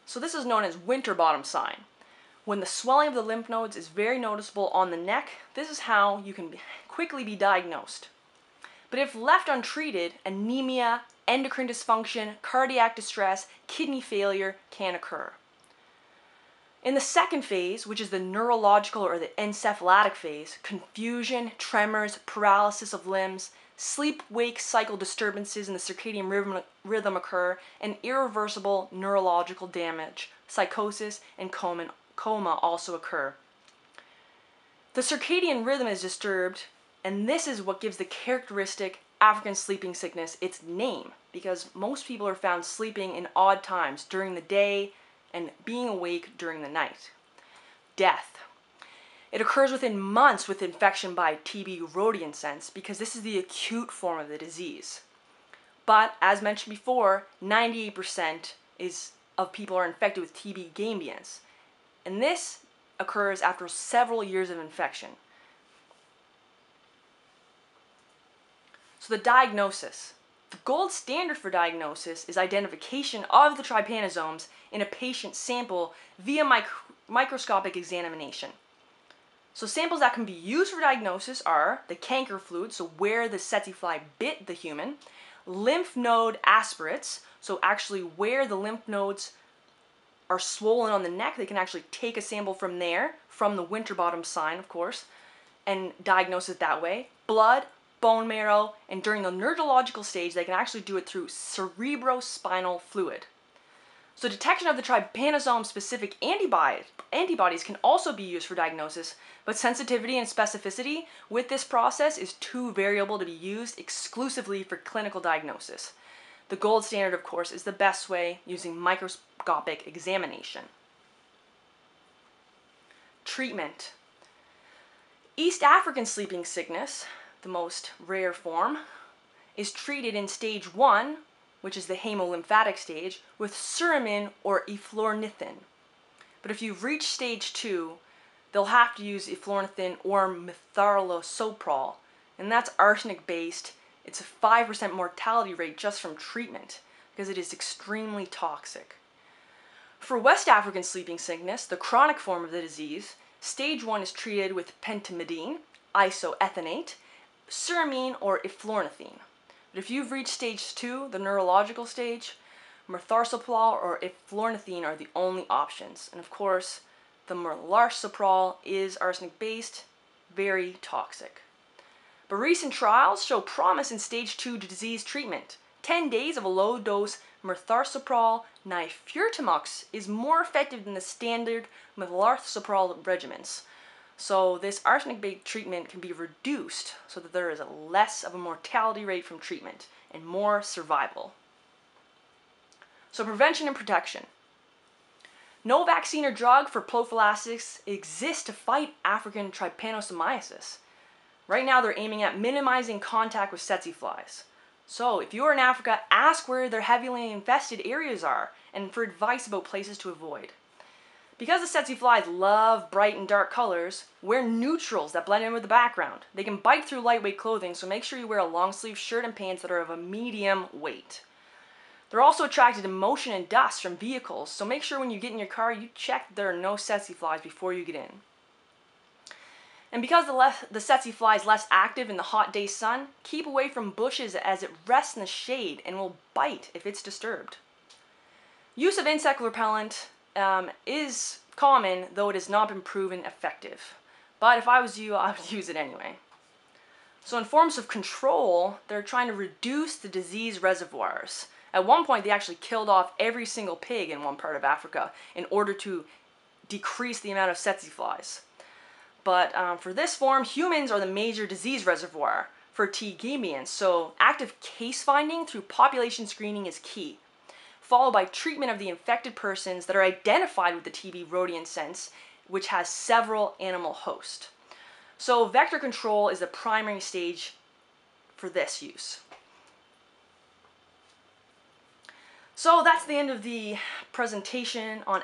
So this is known as Winterbottom sign. When the swelling of the lymph nodes is very noticeable on the neck, this is how you can quickly be diagnosed. But if left untreated, anemia, endocrine dysfunction, cardiac distress, kidney failure can occur. In the second phase, which is the neurological or the encephalitic phase, confusion, tremors, paralysis of limbs, sleep-wake cycle disturbances in the circadian rhythm occur, and irreversible neurological damage, psychosis, and coma also occur. The circadian rhythm is disturbed, and this is what gives the characteristic African sleeping sickness its name, because most people are found sleeping in odd times during the day and being awake during the night. Death. It occurs within months with infection by TB rhodesiense because this is the acute form of the disease. But as mentioned before, 98% of people are infected with TB gambians, and this occurs after several years of infection. So the diagnosis. The gold standard for diagnosis is identification of the trypanosomes in a patient sample via microscopic examination. So samples that can be used for diagnosis are the canker fluid, so where the tsetse fly bit the human, lymph node aspirates, so actually where the lymph nodes are swollen on the neck, they can actually take a sample from there, from the Winterbottom sign, of course, and diagnose it that way. Blood, bone marrow, and during the neurological stage, they can actually do it through cerebrospinal fluid. So detection of the trypanosome-specific antibodies can also be used for diagnosis, but sensitivity and specificity with this process is too variable to be used exclusively for clinical diagnosis. The gold standard, of course, is the best way using microscopic examination. Treatment. East African sleeping sickness, the most rare form, is treated in stage 1, which is the hemolymphatic stage, with suramin or eflornithine. But if you've reached stage 2, they'll have to use eflornithine or methotrexate, and that's arsenic-based. It's a 5% mortality rate just from treatment because it is extremely toxic. For West African sleeping sickness, the chronic form of the disease, stage 1 is treated with pentamidine, isoethionate, suramine, or eflornithine. But if you've reached stage 2, the neurological stage, methotrexate or eflornithine are the only options. And of course, the melarsoprol is arsenic-based, very toxic. But recent trials show promise in stage 2 disease treatment. 10 days of a low-dose methotrexate nifurtimox is more effective than the standard melarsoprol regimens. So this arsenic-based treatment can be reduced so that there is less of a mortality rate from treatment and more survival. So prevention and protection. No vaccine or drug for prophylaxis exists to fight African trypanosomiasis. Right now they're aiming at minimizing contact with tsetse flies. So if you're in Africa, ask where their heavily infested areas are and for advice about places to avoid. Because the tsetse flies love bright and dark colors, wear neutrals that blend in with the background. They can bite through lightweight clothing, so make sure you wear a long sleeve shirt and pants that are of a medium weight. They're also attracted to motion and dust from vehicles, so make sure when you get in your car you check that there are no tsetse flies before you get in. And because the tsetse fly is less active in the hot day sun, keep away from bushes as it rests in the shade and will bite if it's disturbed. Use of insect repellent is common, though it has not been proven effective. But if I was you, I would use it anyway. So in forms of control, they're trying to reduce the disease reservoirs. At one point, they actually killed off every single pig in one part of Africa in order to decrease the amount of tsetse flies. But for this form, humans are the major disease reservoir for T. gambians, so active case finding through population screening is key, followed by treatment of the infected persons that are identified with the TB rhodesiense, which has several animal hosts. So vector control is the primary stage for this use. So that's the end of the presentation on